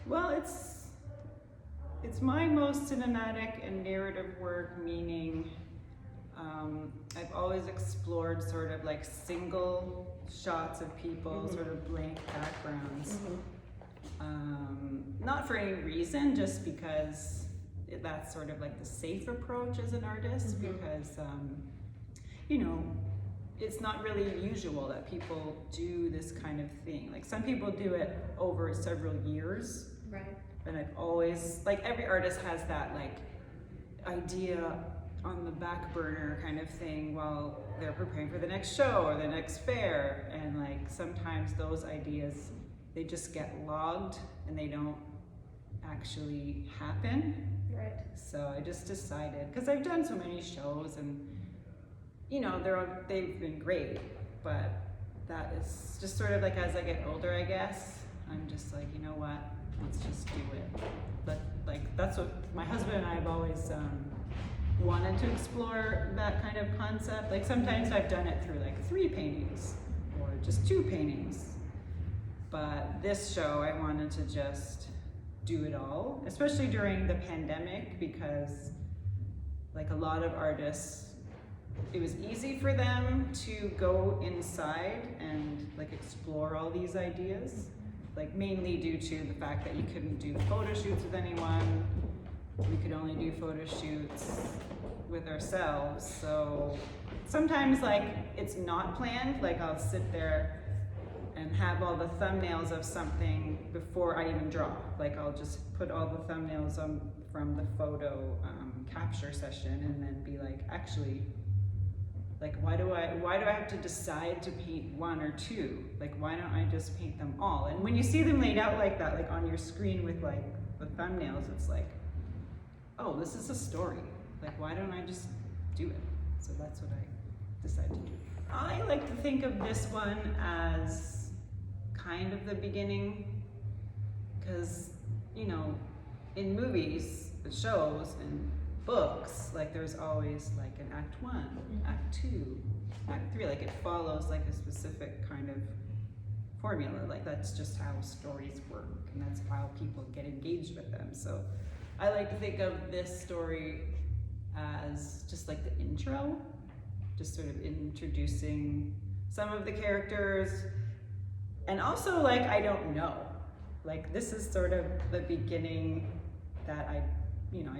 Well, it's my most cinematic and narrative work, meaning I've always explored sort of like single shots of people, sort of blank backgrounds. Not for any reason, just because that's sort of like the safe approach as an artist, because you know, it's not really usual that people do this kind of thing. Like some people do it over several years. Right. And I've always, like every artist has that like idea on the back burner kind of thing while they're preparing for the next show or the next fair. And like sometimes those ideas, they just get logged and they don't actually happen. Right. So I just decided, because I've done so many shows and you know, they've been great, but that is just sort of like as I get older, I guess, I'm just like, you know what, let's just do it. But like, that's what my husband and I have always wanted to explore, that kind of concept. Like sometimes I've done it through like 3 paintings or just 2 paintings. But this show, I wanted to just do it all, especially during the pandemic, because like a lot of artists, it was easy for them to go inside and like explore all these ideas, like mainly due to the fact that you couldn't do photo shoots with anyone. We could only do photo shoots with ourselves. So sometimes like it's not planned, like I'll sit there and have all the thumbnails of something before I even draw. Like I'll just put all the thumbnails on from the photo capture session and then be like, actually, like why do I have to decide to paint 1 or 2? Like why don't I just paint them all? And when you see them laid out like that, like on your screen with like the thumbnails, it's like, oh, this is a story. Like why don't I just do it? So that's what I decided to do. I like to think of this one as kind of the beginning, because you know, in movies, shows, and books, like there's always like an act 1, act 2, act 3, like it follows like a specific kind of formula. Like that's just how stories work, and that's how people get engaged with them. So I like to think of this story as just like the intro, just sort of introducing some of the characters, and also like I don't know, like this is sort of the beginning that I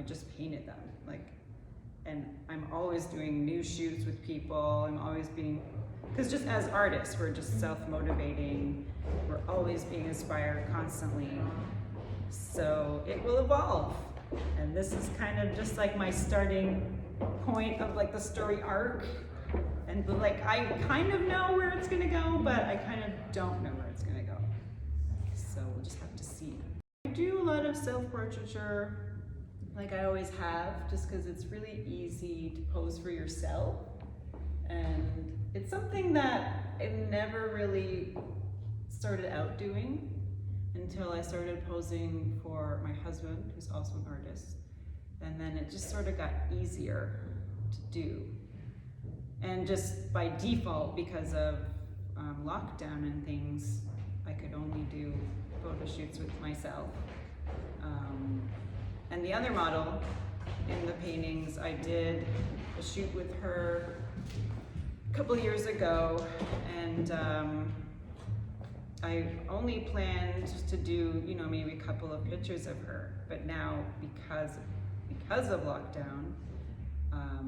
just painted them, like, and I'm always doing new shoots with people. I'm always being, because just as artists, we're just self-motivating. We're always being inspired constantly. So it will evolve. And this is kind of just like my starting point of like the story arc. And like, I kind of know where it's gonna go, but I kind of don't know where it's gonna go. So we'll just have to see. I do a lot of self-portraiture, like I always have, just because it's really easy to pose for yourself. And it's something that I never really started out doing until I started posing for my husband, who's also an artist. And then it just sort of got easier to do. And just by default, because of lockdown and things, I could only do photo shoots with myself. And the other model in the paintings, I did a shoot with her a couple years ago, and I only planned to do, you know, maybe a couple of pictures of her, but now because of lockdown,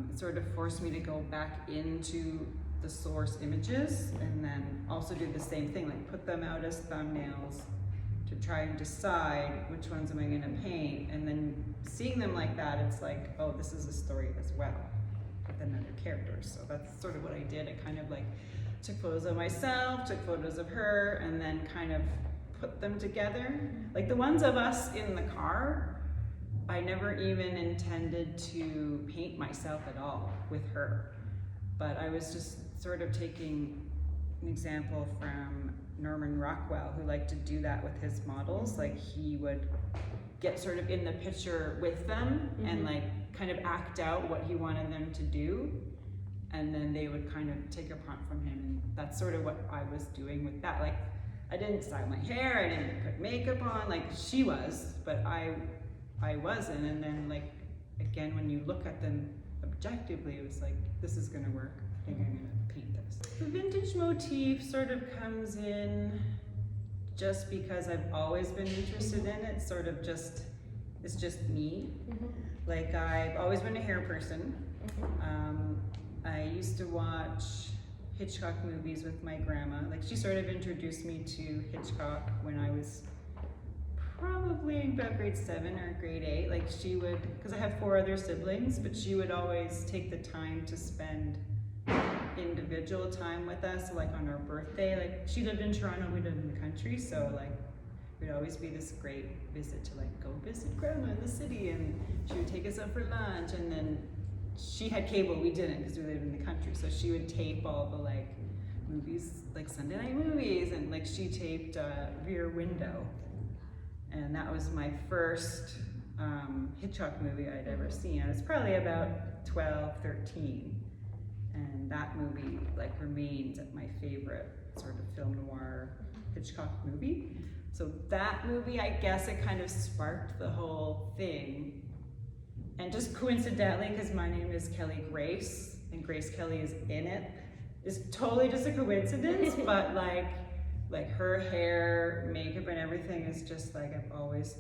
it sort of forced me to go back into the source images and then also do the same thing, like put them out as thumbnails to try and decide which ones am I gonna paint. And then seeing them like that, it's like, oh, this is a story as well with another character. So that's sort of what I did. I kind of like took photos of myself, took photos of her, and then kind of put them together. Like the ones of us in the car, I never even intended to paint myself at all with her. But I was just sort of taking an example from Norman Rockwell, who liked to do that with his models. Like he would get sort of in the picture with them and like kind of act out what he wanted them to do. And then they would kind of take a prompt from him. And that's sort of what I was doing with that. Like I didn't style my hair, I didn't put makeup on, like she was, but I wasn't. And then like, again, when you look at them objectively, it was like, this is gonna work. I think I'm gonna paint this. The vintage motif sort of comes in just because I've always been interested in it, sort of just, it's just me. Like I've always been a hair person. I used to watch Hitchcock movies with my grandma. Like she sort of introduced me to Hitchcock when I was probably about grade 7 or grade 8. Like she would, because I have 4 other siblings, but she would always take the time to spend individual time with us. So like on our birthday, like she lived in Toronto, we lived in the country, so like it would always be this great visit to like go visit grandma in the city, and she would take us out for lunch. And then she had cable, we didn't because we lived in the country, so she would tape all the like movies, like Sunday night movies, and like she taped Rear Window, and that was my first Hitchcock movie I'd ever seen. I was probably about 12, 13, and that movie like remains my favorite sort of film noir Hitchcock movie. So that movie, I guess it kind of sparked the whole thing. And just coincidentally, because my name is Kelly Grace, and Grace Kelly is in it, it's totally just a coincidence, but like her hair, makeup, and everything is just like, I've always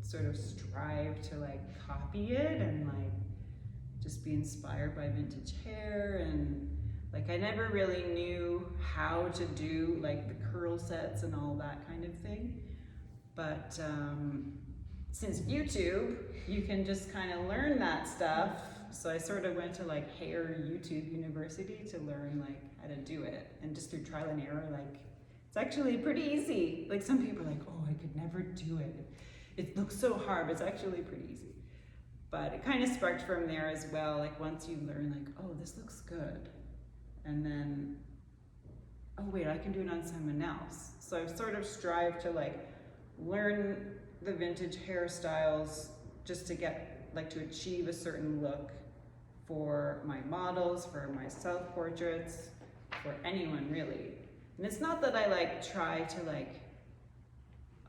sort of strived to like copy it and like just be inspired by vintage hair. And like I never really knew how to do like the curl sets and all that kind of thing. But since YouTube, you can just kind of learn that stuff. So I sort of went to like hair YouTube university to learn like how to do it. And just through trial and error, like it's actually pretty easy. Like some people are like, oh, I could never do it. It looks so hard, but it's actually pretty easy. But it kind of sparked from there as well. Like once you learn like, oh, this looks good. And then, oh wait, I can do it on someone else. So I've sort of strived to like learn the vintage hairstyles just to get, like to achieve a certain look for my models, for my self-portraits, for anyone really. And it's not that I like try to like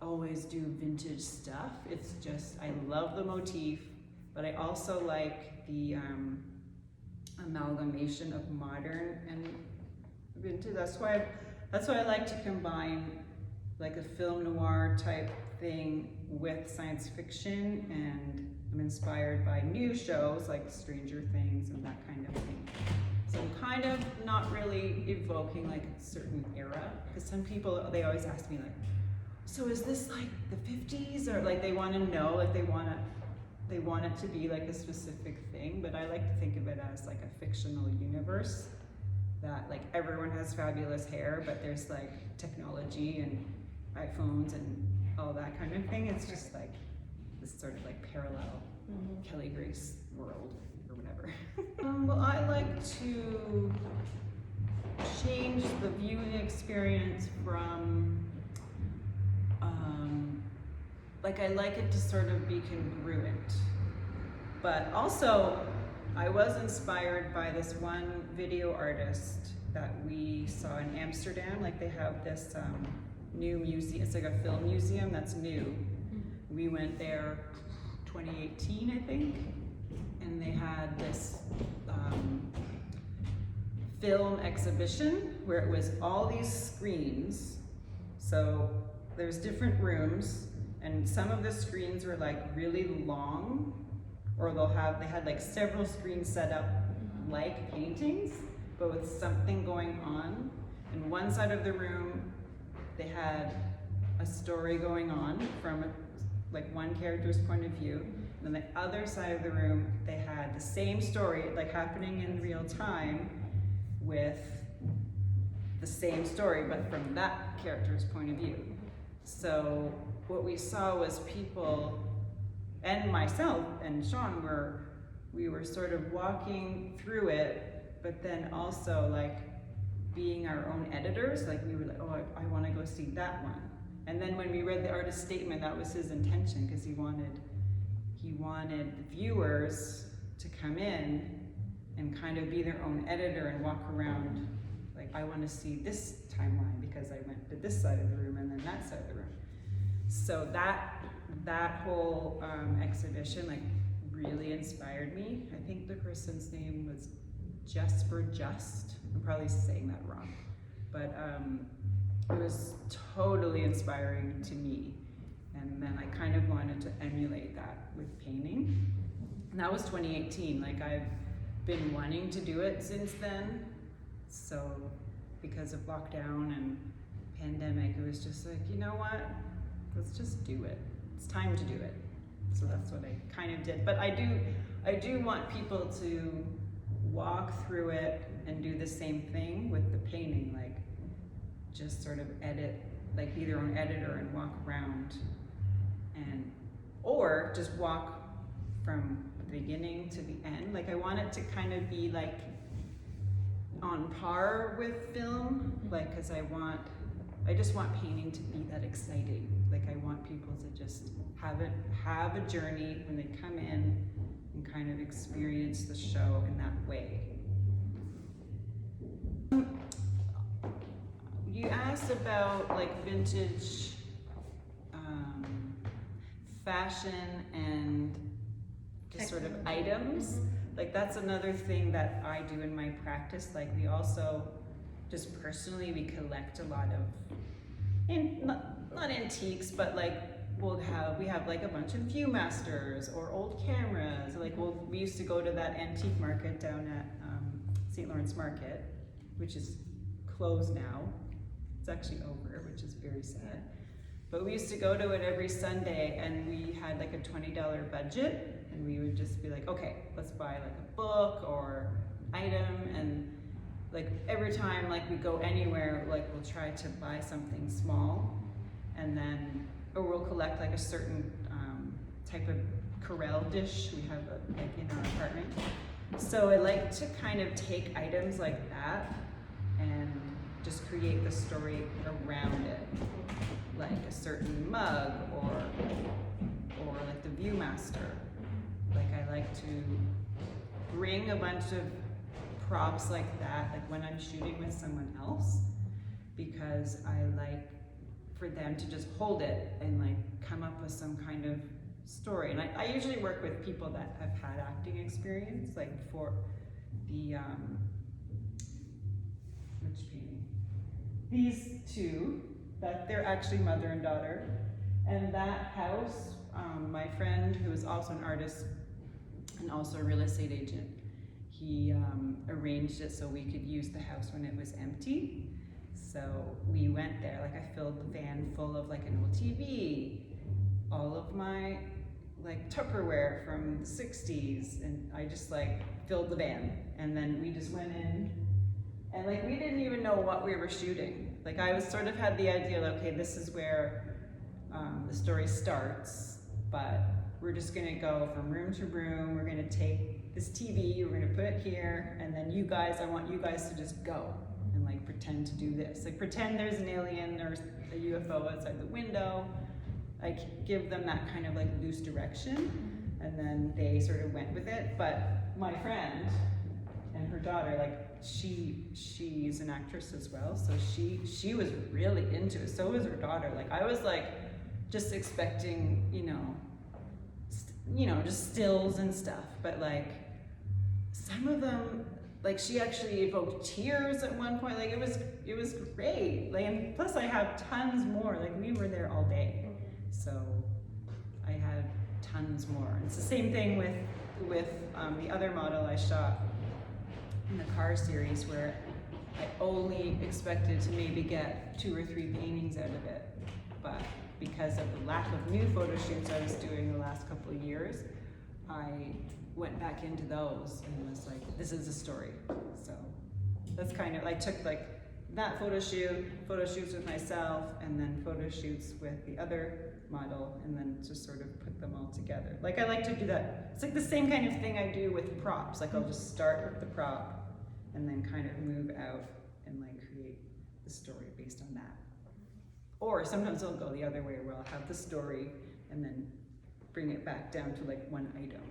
always do vintage stuff. It's just, I love the motif, but I also like the amalgamation of modern and vintage. That's why I like to combine like a film noir type thing with science fiction, and I'm inspired by new shows like Stranger Things and that kind of thing. So I'm kind of not really evoking like a certain era, because some people, they always ask me like, so is this like the 50s, or like they want to know, like they want it to be like a specific thing. But I like to think of it as like a fictional universe that like everyone has fabulous hair, but there's like technology and iPhones and all that kind of thing. It's just like this sort of like parallel Kelly Grace world or whatever. Well, I like to change the viewing experience from like I like it to sort of be congruent, but also I was inspired by this one video artist that we saw in Amsterdam. Like they have this new museum, it's like a film museum that's new. We went there 2018, I think, and they had this film exhibition where it was all these screens. So there's different rooms, and some of the screens were like really long, or they had like several screens set up like paintings, but with something going on. And one side of the room, they had a story going on from like one character's point of view. And then the other side of the room, they had the same story like happening in real time with the same story, but from that character's point of view. So what we saw was people, and myself and Sean we were sort of walking through it, but then also like being our own editors. Like we were like, oh, I want to go see that one. And then when we read the artist's statement, that was his intention, because he wanted the viewers to come in and kind of be their own editor and walk around like, I want to see this timeline because I went to this side of the room and then that side of the room. So that whole exhibition like really inspired me. I think the person's name was Jesper Just. I'm probably saying that wrong, but it was totally inspiring to me. And then I kind of wanted to emulate that with painting. And that was 2018. Like I've been wanting to do it since then. So because of lockdown and pandemic, it was just like, you know what? Let's just do it. It's time to do it. So that's what I kind of did. But I do want people to walk through it and do the same thing with the painting, like just sort of edit, like be their own editor and walk around, and or just walk from the beginning to the end. Like I want it to kind of be like on par with film, like because I just want painting to be that exciting. Like I want people to just have a journey when they come in and kind of experience the show in that way. You asked about like vintage fashion and just sort of items. Like that's another thing that I do in my practice. Like we also, just personally, we collect a lot of, not antiques, but like we have like a bunch of Viewmasters or old cameras. Like we used to go to that antique market down at St. Lawrence Market, which is closed now. It's actually over, which is very sad. But we used to go to it every Sunday, and we had like a $20 budget, and we would just be like, okay, let's buy like a book or item, and like every time like we go anywhere, like we'll try to buy something small, and then, or we'll collect like a certain type of Corelle dish we have like in our apartment. So I like to kind of take items like that and just create the story around it, like a certain mug or like the Viewmaster. Like I like to bring a bunch of props like that, like when I'm shooting with someone else, because I like for them to just hold it and like come up with some kind of story. And I usually work with people that have had acting experience, like for the which painting? These two, that they're actually mother and daughter. And that house, my friend who is also an artist and also a real estate agent, he arranged it so we could use the house when it was empty. So we went there, like I filled the van full of like an old TV, all of my like Tupperware from the 60s, and I just like filled the van. And then we just went in, and like we didn't even know what we were shooting. Like I was sort of had the idea, like, okay, this is where the story starts, but we're just gonna go from room to room. We're gonna take this TV, we're gonna put it here, and then you guys, I want you guys to just go and like pretend to do this. Like pretend there's an alien or a UFO outside the window. Like give them that kind of like loose direction, and then they sort of went with it. But my friend and her daughter, like she's an actress as well, so she was really into it. So was her daughter. Like I was like just expecting, you know, just stills and stuff, but like some of them, like she actually evoked tears at one point. Like it was great. Like, and plus I have tons more. Like we were there all day, so I had tons more. It's the same thing with the other model I shot in the car series, where I only expected to maybe get 2 or 3 paintings out of it, but because of the lack of new photo shoots I was doing the last couple of years, I went back into those and was like, this is a story. So that's kind of, I took like that photo shoots with myself, and then photo shoots with the other model, and then just sort of put them all together. Like I like to do that. It's like the same kind of thing I do with props. Like I'll just start with the prop and then kind of move out and like create the story based on that. Or sometimes I'll go the other way, where I'll have the story and then bring it back down to like one item.